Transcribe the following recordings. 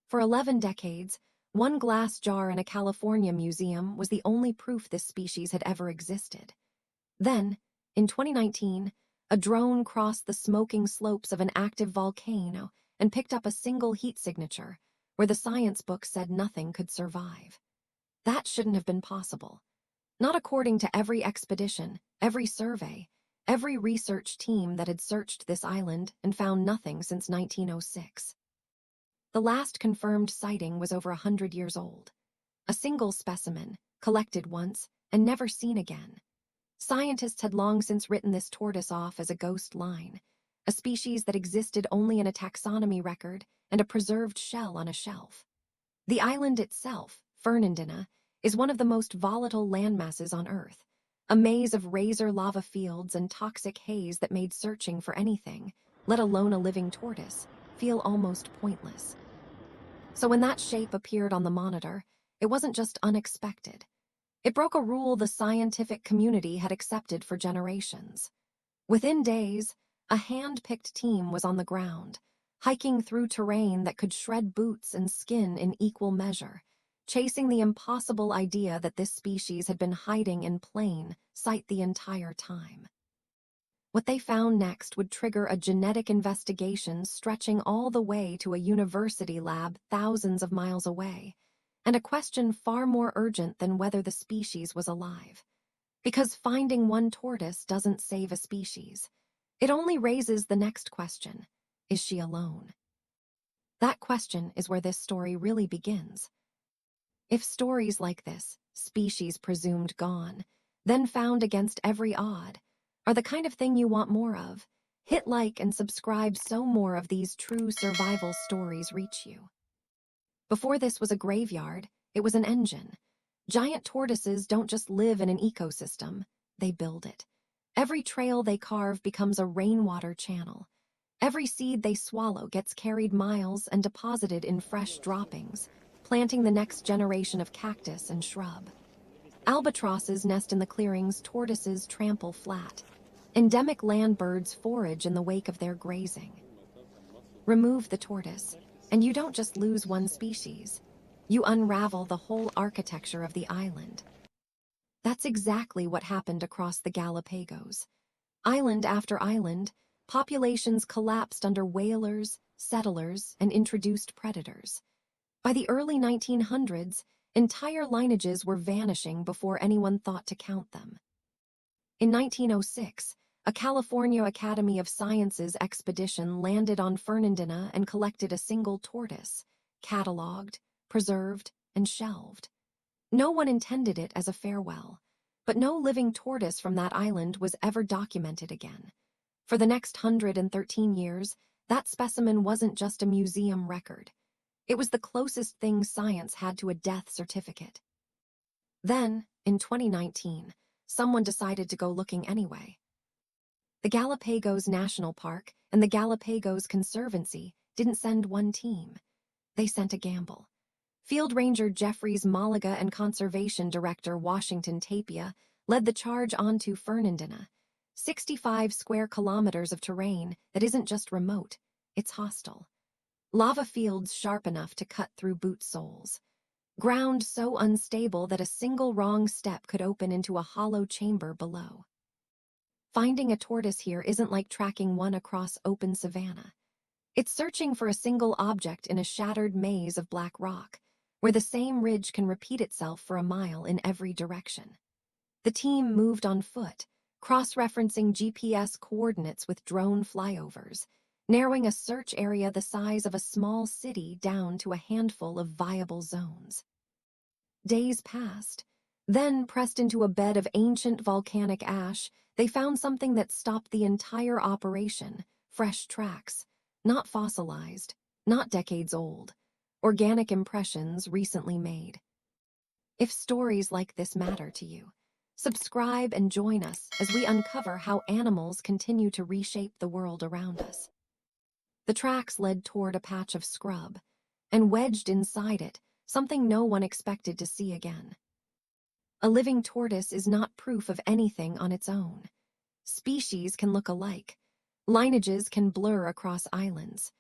For 11 decades, one glass jar in a California museum was the only proof this species had ever existed. Then, in 2019, a drone crossed the smoking slopes of an active volcano and picked up a single heat signature, where the science book said nothing could survive. That shouldn't have been possible. Not according to every expedition, every survey, every research team that had searched this island and found nothing since 1906. The last confirmed sighting was over 100 years old. A single specimen, collected once and never seen again. Scientists had long since written this tortoise off as a ghost line, a species that existed only in a taxonomy record and a preserved shell on a shelf. The island itself, Fernandina, is one of the most volatile landmasses on Earth, a maze of razor lava fields and toxic haze that made searching for anything, let alone a living tortoise, feel almost pointless. So when that shape appeared on the monitor, it wasn't just unexpected. It broke a rule the scientific community had accepted for generations. Within days, a hand-picked team was on the ground, hiking through terrain that could shred boots and skin in equal measure, chasing the impossible idea that this species had been hiding in plain sight the entire time. What they found next would trigger a genetic investigation stretching all the way to a university lab thousands of miles away, and a question far more urgent than whether the species was alive. Because finding one tortoise doesn't save a species. It only raises the next question: is she alone? That question is where this story really begins. If stories like this, species presumed gone, then found against every odd, are the kind of thing you want more of, hit like and subscribe so more of these true survival stories reach you. Before this was a graveyard, it was an engine. Giant tortoises don't just live in an ecosystem, they build it. Every trail they carve becomes a rainwater channel. Every seed they swallow gets carried miles and deposited in fresh droppings, planting the next generation of cactus and shrub. Albatrosses nest in the clearings tortoises trample flat. Endemic land birds forage in the wake of their grazing. Remove the tortoise, and you don't just lose one species. You unravel the whole architecture of the island. That's exactly what happened across the Galápagos. Island after island, populations collapsed under whalers, settlers, and introduced predators. By the early 1900s, entire lineages were vanishing before anyone thought to count them. In 1906, a California Academy of Sciences expedition landed on Fernandina and collected a single tortoise, catalogued, preserved, and shelved. No one intended it as a farewell, but no living tortoise from that island was ever documented again. For the next 113 years, that specimen wasn't just a museum record. It was the closest thing science had to a death certificate. Then, in 2019, someone decided to go looking anyway. The Galápagos National Park and the Galápagos Conservancy didn't send one team. They sent a gamble. Field Ranger Jeffries Malaga and Conservation Director Washington Tapia led the charge onto Fernandina, 65 square kilometers of terrain that isn't just remote, it's hostile. Lava fields sharp enough to cut through boot soles. Ground so unstable that a single wrong step could open into a hollow chamber below. Finding a tortoise here isn't like tracking one across open savanna. It's searching for a single object in a shattered maze of black rock, where the same ridge can repeat itself for a mile in every direction. The team moved on foot, cross-referencing GPS coordinates with drone flyovers, narrowing a search area the size of a small city down to a handful of viable zones. Days passed. Then, pressed into a bed of ancient volcanic ash, they found something that stopped the entire operation: fresh tracks, not fossilized, not decades old, organic impressions recently made. If stories like this matter to you, subscribe and join us as we uncover how animals continue to reshape the world around us. The tracks led toward a patch of scrub, and wedged inside it, something no one expected to see again. A living tortoise is not proof of anything on its own. Species can look alike. Lineages can blur across islands.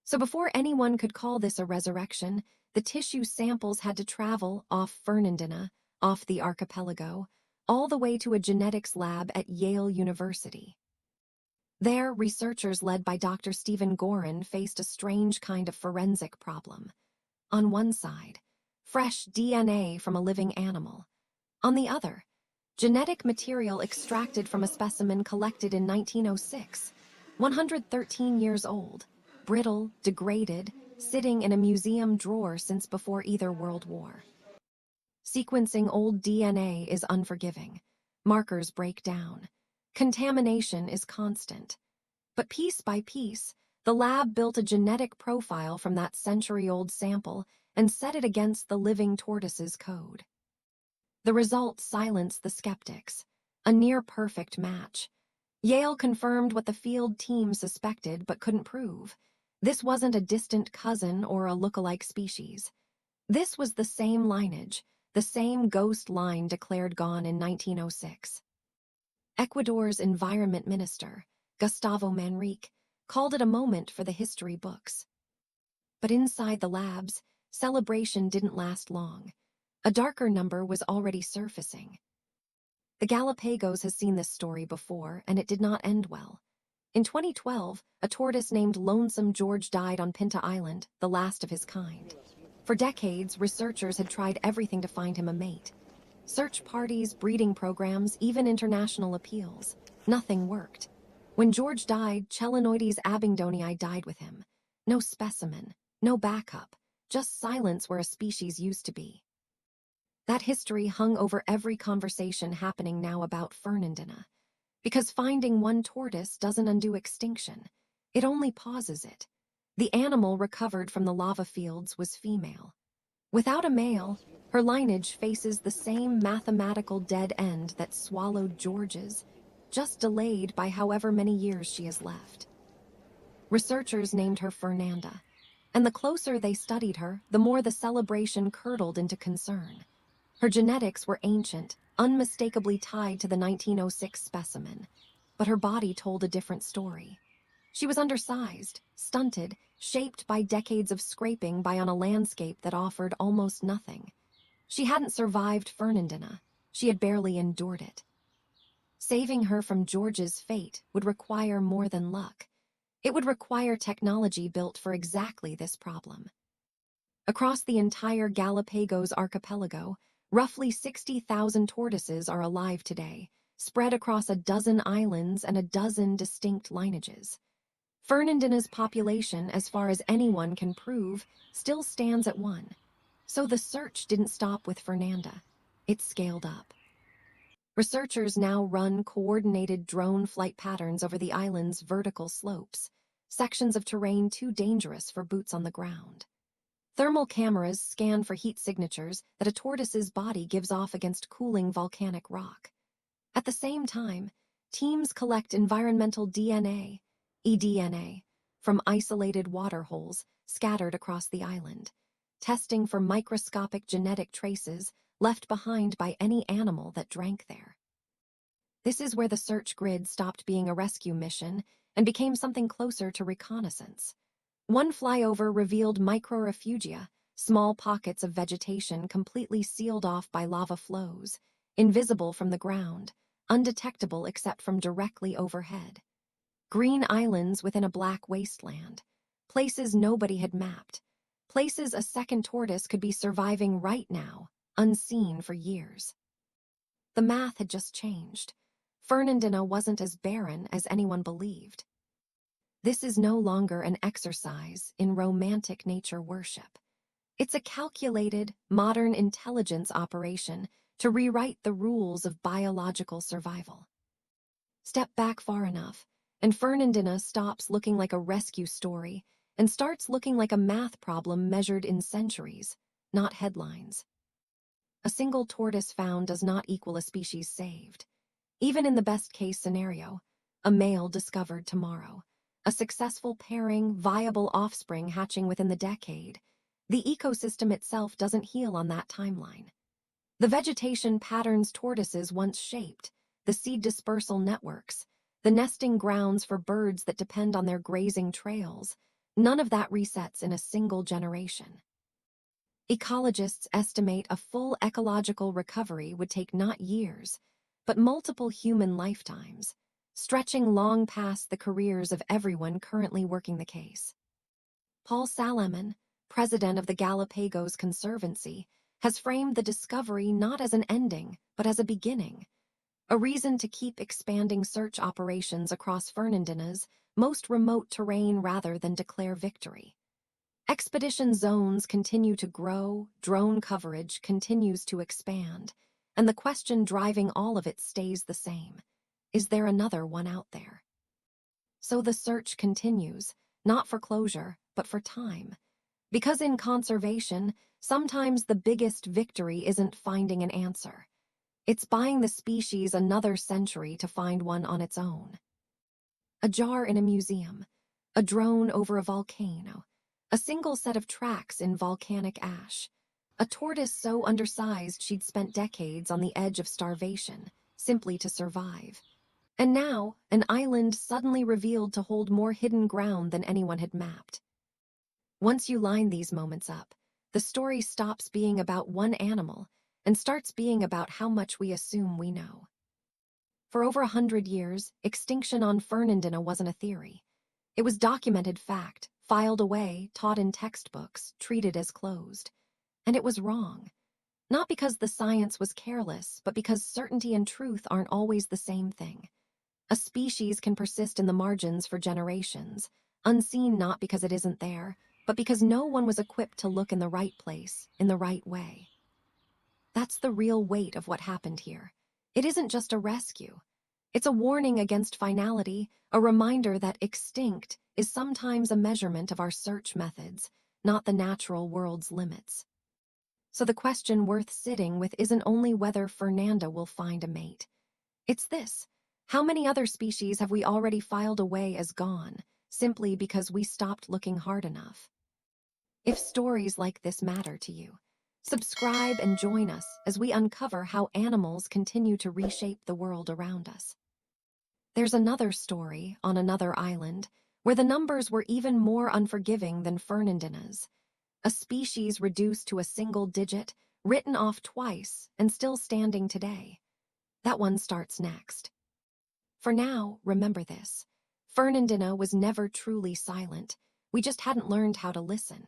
So before anyone could call this a resurrection, the tissue samples had to travel off Fernandina, off the archipelago, all the way to a genetics lab at Yale University. There, researchers led by Dr. Stephen Gorin faced a strange kind of forensic problem. On one side, fresh DNA from a living animal. On the other, genetic material extracted from a specimen collected in 1906, 113 years old, brittle, degraded, sitting in a museum drawer since before either World War. Sequencing old DNA is unforgiving. Markers break down. Contamination is constant. But piece by piece, the lab built a genetic profile from that century-old sample and set it against the living tortoise's code. The results silenced the skeptics. A near-perfect match. Yale confirmed what the field team suspected but couldn't prove. This wasn't a distant cousin or a look-alike species. This was the same lineage, the same ghost line declared gone in 1906. Ecuador's environment minister, Gustavo Manrique, called it a moment for the history books. But inside the labs, celebration didn't last long. A darker number was already surfacing. The Galápagos has seen this story before, and it did not end well. In 2012, a tortoise named Lonesome George died on Pinta Island, the last of his kind. For decades, researchers had tried everything to find him a mate. Search parties, breeding programs, even international appeals. Nothing worked. When George died, Chelinoides abingdonii died with him. No specimen, no backup, just silence where a species used to be. That history hung over every conversation happening now about Fernandina. Because finding one tortoise doesn't undo extinction. It only pauses it. The animal recovered from the lava fields was female. Without a male, her lineage faces the same mathematical dead end that swallowed George's, just delayed by however many years she has left. Researchers named her Fernanda, and the closer they studied her, the more the celebration curdled into concern. Her genetics were ancient, unmistakably tied to the 1906 specimen, but her body told a different story. She was undersized, stunted, shaped by decades of scraping by on a landscape that offered almost nothing. She hadn't survived Fernandina. She had barely endured it. Saving her from George's fate would require more than luck. It would require technology built for exactly this problem. Across the entire Galápagos archipelago, roughly 60,000 tortoises are alive today, spread across a dozen islands and a dozen distinct lineages. Fernandina's population, as far as anyone can prove, still stands at 1. So the search didn't stop with Fernanda. It scaled up. Researchers now run coordinated drone flight patterns over the island's vertical slopes, sections of terrain too dangerous for boots on the ground. Thermal cameras scan for heat signatures that a tortoise's body gives off against cooling volcanic rock. At the same time, teams collect environmental DNA, eDNA, from isolated water holes scattered across the island, testing for microscopic genetic traces left behind by any animal that drank there. This is where the search grid stopped being a rescue mission and became something closer to reconnaissance. One flyover revealed microrefugia, small pockets of vegetation completely sealed off by lava flows, invisible from the ground, undetectable except from directly overhead. Green islands within a black wasteland, places nobody had mapped, places a second tortoise could be surviving right now, unseen for years. The math had just changed. Fernandina wasn't as barren as anyone believed. This is no longer an exercise in romantic nature worship. It's a calculated, modern intelligence operation to rewrite the rules of biological survival. Step back far enough, and Fernandina stops looking like a rescue story and starts looking like a math problem measured in centuries, not headlines. A single tortoise found does not equal a species saved. Even in the best-case scenario, a male discovered tomorrow, a successful pairing, viable offspring hatching within the decade, the ecosystem itself doesn't heal on that timeline. The vegetation patterns tortoises once shaped, the seed dispersal networks, the nesting grounds for birds that depend on their grazing trails, None of that resets in a single generation. Ecologists estimate a full ecological recovery would take not years, but multiple human lifetimes, stretching long past the careers of everyone currently working the case. Paul Salaman, president of the Galápagos Conservancy, has framed the discovery not as an ending, but as a beginning, a reason to keep expanding search operations across Fernandina's most remote terrain rather than declare victory. Expedition zones continue to grow, drone coverage continues to expand, and the question driving all of it stays the same. Is there another one out there? So the search continues, not for closure, but for time. Because in conservation, sometimes the biggest victory isn't finding an answer. It's buying the species another century to find one on its own. A jar in a museum, a drone over a volcano, a single set of tracks in volcanic ash, a tortoise so undersized she'd spent decades on the edge of starvation, simply to survive. And now, an island suddenly revealed to hold more hidden ground than anyone had mapped. Once you line these moments up, the story stops being about one animal and starts being about how much we assume we know. For over 100 years, extinction on Fernandina wasn't a theory. It was documented fact, filed away, taught in textbooks, treated as closed. And it was wrong. Not because the science was careless, but because certainty and truth aren't always the same thing. A species can persist in the margins for generations, unseen not because it isn't there, but because no one was equipped to look in the right place, in the right way. That's the real weight of what happened here. It isn't just a rescue. It's a warning against finality, a reminder that extinct is sometimes a measurement of our search methods, not the natural world's limits. So the question worth sitting with isn't only whether Fernanda will find a mate. It's this: how many other species have we already filed away as gone, simply because we stopped looking hard enough? If stories like this matter to you, subscribe and join us as we uncover how animals continue to reshape the world around us. There's another story on another island where the numbers were even more unforgiving than Fernandina's. A species reduced to a single digit, written off twice, and still standing today. That one starts next. For now, remember this: Fernandina was never truly silent. We just hadn't learned how to listen.